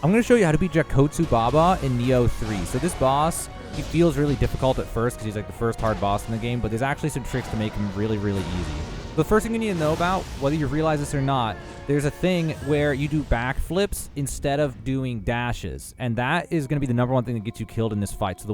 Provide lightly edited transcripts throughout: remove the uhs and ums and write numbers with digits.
I'm going to show you how to beat Jakotsu Baba in Nioh 3. So this boss, he feels really difficult at first because he's like the first hard boss in the game, but there's actually some tricks to make him really, really easy. The first thing you need to know about, whether you realize this or not, there's a thing where you do backflips instead of doing dashes, and that is going to be the number one thing that gets you killed in this fight. So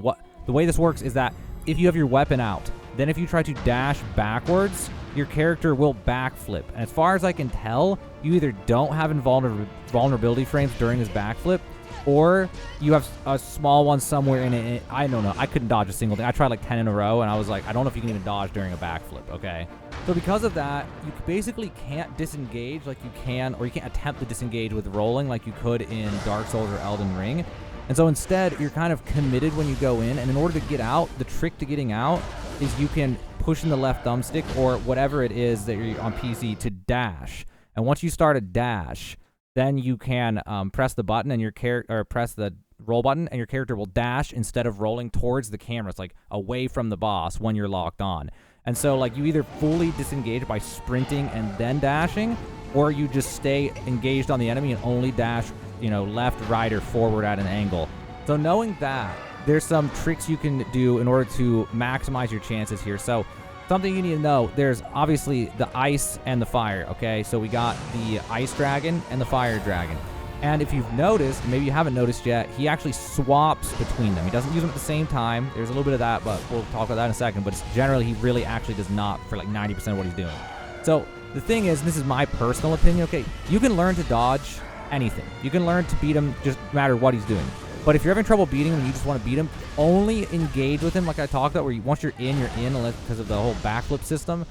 the way this works is that if you have your weapon out, then if you try to dash backwards, your character will backflip. And as far as I can tell, you either don't have invulnerability frames during his backflip, or you have a small one somewhere in it. I don't know. I couldn't dodge a single thing. I tried like 10 in a row, and I was like, I don't know if you can even dodge during a backflip, okay? So because of that, you basically can't disengage like you can, or you can't attempt to disengage with rolling like you could in Dark Souls or Elden Ring. And so instead, you're kind of committed when you go in, and in order to get out, the trick to getting out is you can push in the left thumbstick or whatever it is that you're on PC to dash. And once you start a dash, then you can press the button and press the roll button, and your character will dash instead of rolling towards the camera. It's like away from the boss when you're locked on. And so like you either fully disengage by sprinting and then dashing, or you just stay engaged on the enemy and only dash, left, right, or forward at an angle. So knowing that, there's some tricks you can do in order to maximize your chances here. So something you need to know, there's obviously the ice and the fire, okay? So we got the ice dragon and the fire dragon. And if you've noticed, maybe you haven't noticed yet, he actually swaps between them. He doesn't use them at the same time. There's a little bit of that, but we'll talk about that in a second. But generally, he really actually does not for like 90% of what he's doing. So the thing is, and this is my personal opinion, okay, you can learn to dodge anything. You can learn to beat him just no matter what he's doing. But if you're having trouble beating him and you just want to beat him, only engage with him like I talked about, where once you're in, unless because of the whole backflip system.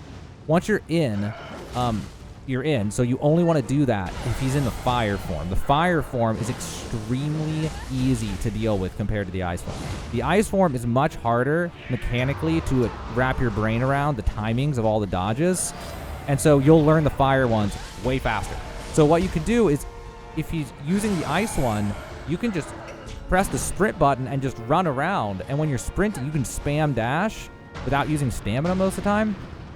Once you're in, you're in. So you only want to do that if he's in the fire form. The fire form is extremely easy to deal with compared to the ice form. The ice form is much harder mechanically to wrap your brain around the timings of all the dodges. And so you'll learn the fire ones way faster. So what you can do is, if he's using the ice one, you can just press the sprint button and just run around. And when you're sprinting, you can spam dash without using stamina most of the time.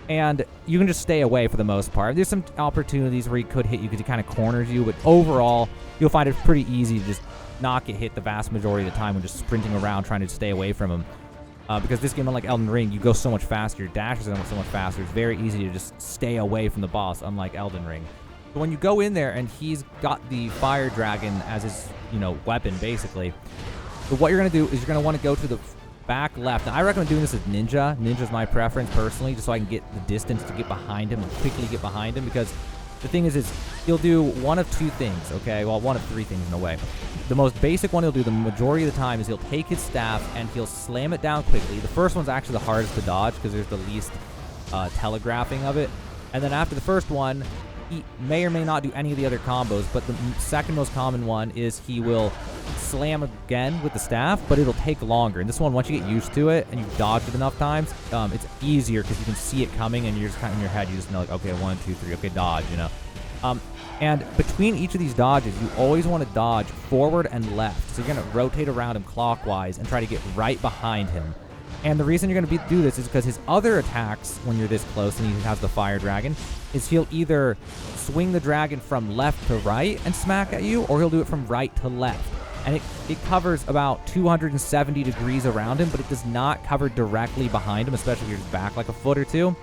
And you can just stay away for the most part. There's some opportunities where he could hit you because he kind of corners you. But overall, you'll find it pretty easy to just not get hit the vast majority of the time when just sprinting around trying to stay away from him. Because this game, unlike Elden Ring, you go so much faster. Your dashes are so much faster. It's very easy to just stay away from the boss, unlike Elden Ring. So when you go in there and he's got the fire dragon as his, weapon, basically. So what you're going to do is you're going to want to go to the back left. Now, I recommend doing this as Ninja. Ninja's my preference, personally, just so I can get the distance to get behind him and quickly get behind him, because the thing is he'll do one of two things, okay? Well, one of three things in a way. The most basic one he'll do the majority of the time is he'll take his staff and he'll slam it down quickly. The first one's actually the hardest to dodge because there's the least telegraphing of it. And then after the first one, he may or may not do any of the other combos, but the second most common one is he will slam again with the staff, but it'll take longer. And this one, once you get used to it and you've dodged it enough times, it's easier because you can see it coming and you're just kind of in your head, you just know, like, okay, 1, 2, 3, okay, dodge, And between each of these dodges, you always want to dodge forward and left. So you're going to rotate around him clockwise and try to get right behind him. And the reason you're going to do this is because his other attacks, when you're this close and he has the fire dragon, is he'll either swing the dragon from left to right and smack at you, or he'll do it from right to left. And it covers about 270 degrees around him, but it does not cover directly behind him, especially if you're just back like a foot or two.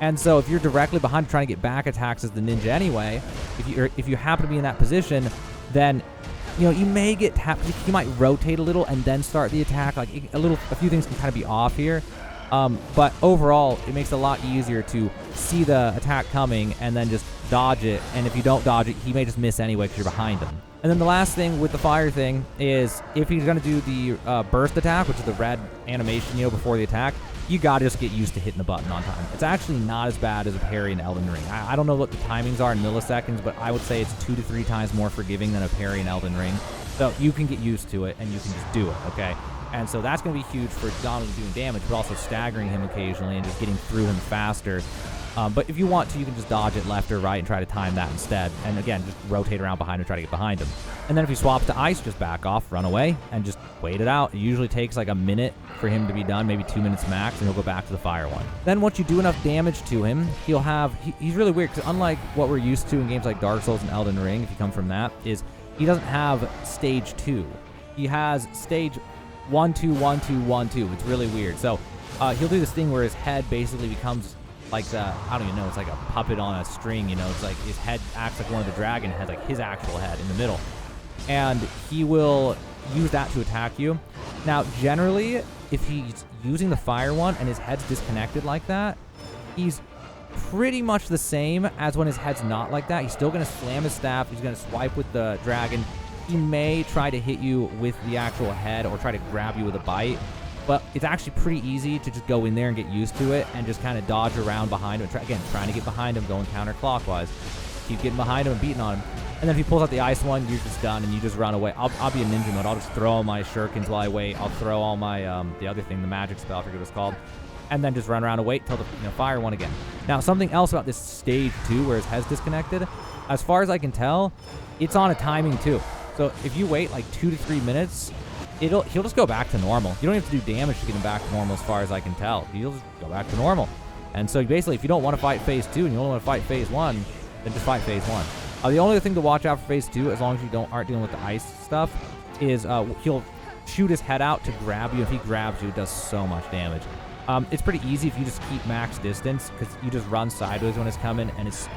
And so if you're directly behind him trying to get back attacks as the ninja anyway, if you happen to be in that position, then you may get tapped. You might rotate a little and then start the attack. Like a few things can kind of be off here. But overall, it makes it a lot easier to see the attack coming and then just dodge it. And if you don't dodge it, he may just miss anyway because you're behind him. And then the last thing with the fire thing is if he's going to do the burst attack, which is the red animation, before the attack, you got to just get used to hitting the button on time. It's actually not as bad as a parry in Elden Ring. I don't know what the timings are in milliseconds, but I would say it's 2 to 3 times more forgiving than a parry in Elden Ring. So you can get used to it and you can just do it, okay? And so that's going to be huge for not only doing damage, but also staggering him occasionally and just getting through him faster. But if you want to, you can just dodge it left or right and try to time that instead. And again, just rotate around behind him and try to get behind him. And then if he swaps to ice, just back off, run away, and just wait it out. It usually takes like a minute for him to be done, maybe 2 minutes max, and he'll go back to the fire one. Then once you do enough damage to him, he's really weird, because unlike what we're used to in games like Dark Souls and Elden Ring, if you come from that, is he doesn't have stage 2. He has stage 1, 2, 1, 2, 1, 2. It's really weird. So he'll do this thing where his head basically becomes like I don't even know, it's like a puppet on a string, you know. It's like his head acts like one of the dragon heads, like his actual head in the middle. And he will use that to attack you. Now, generally, if he's using the fire one and his head's disconnected like that, he's pretty much the same as when his head's not like that. He's still going to slam his staff. He's going to swipe with the dragon. He may try to hit you with the actual head or try to grab you with a bite. But it's actually pretty easy to just go in there and get used to it and just kind of dodge around behind him. Again, trying to get behind him, going counterclockwise. Keep getting behind him and beating on him. And then if he pulls out the ice one, you're just done and you just run away. I'll be in ninja mode. I'll just throw all my shurikens while I wait. I'll throw all my, the other thing, the magic spell, I forget what it's called. And then just run around and wait till the fire one again. Now, something else about this stage 2 where his head's disconnected, as far as I can tell, it's on a timing too. So if you wait like 2 to 3 minutes, he'll just go back to normal. You don't have to do damage to get him back to normal as far as I can tell. He'll just go back to normal. And so basically, if you don't want to fight phase 2 and you only want to fight phase 1, then just fight phase 1. The only thing to watch out for phase 2, as long as you aren't dealing with the ice stuff, is he'll shoot his head out to grab you. If he grabs you, it does so much damage. It's pretty easy if you just keep max distance, because you just run sideways when it's coming, and it's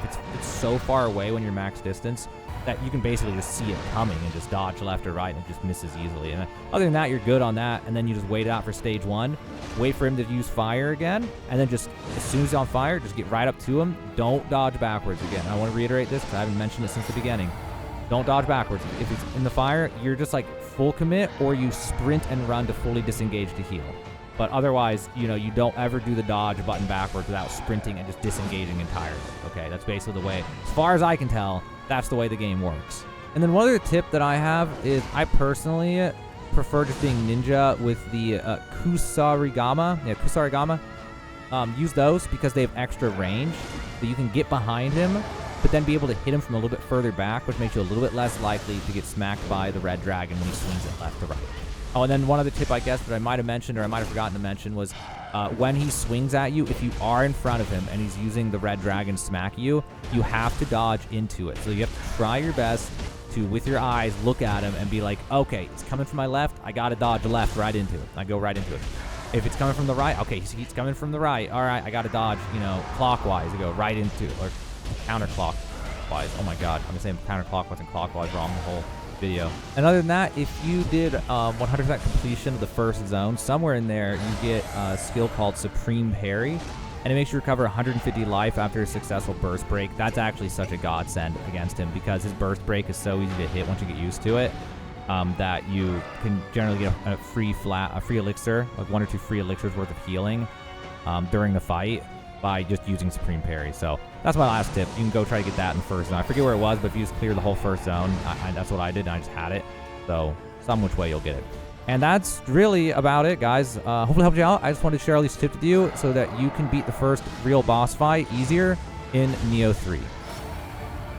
so far away when you're max distance that you can basically just see it coming and just dodge left or right, and it just misses easily. And other than that, you're good on that, and then you just wait out for stage 1, wait for him to use fire again, and then just as soon as he's on fire, just get right up to him. Don't dodge backwards again. I want to reiterate this because I haven't mentioned it since the beginning. Don't dodge backwards. If it's in the fire, you're just like full commit, or you sprint and run to fully disengage to heal. But otherwise, you don't ever do the dodge button backwards without sprinting and just disengaging entirely. Okay, that's basically the way, as far as I can tell, that's the way the game works. And then one other tip that I have is I personally prefer just being ninja with the kusarigama. Yeah, kusarigama. Use those because they have extra range, so you can get behind him, but then be able to hit him from a little bit further back, which makes you a little bit less likely to get smacked by the red dragon when he swings it left to right. Oh, and then one other tip, I guess, that I might have mentioned or I might have forgotten to mention was when he swings at you, if you are in front of him and he's using the red dragon to smack you, you have to dodge into it. So you have to try your best to, with your eyes, look at him and be like, okay, it's coming from my left. I got to dodge left right into it. I go right into it. If it's coming from the right, okay, he's coming from the right. All right, I got to dodge, clockwise. I go right into it, or counterclockwise. Oh, my God. I'm saying counterclockwise and clockwise wrong the whole video. And other than that, if you did 100% completion of the first zone, somewhere in there you get a skill called Supreme Parry, and it makes you recover 150 life after a successful burst break. That's actually such a godsend against him because his burst break is so easy to hit once you get used to it, that you can generally get a free elixir, like 1 or 2 free elixirs worth of healing during the fight by just using Supreme Parry. So that's my last tip. You can go try to get that in the first zone. I forget where it was, but if you just clear the whole first zone, that's what I did, and I just had it. So some which way you'll get it. And that's really about it, guys. Hopefully it helped you out. I just wanted to share all these tips with you so that you can beat the first real boss fight easier in Nioh 3.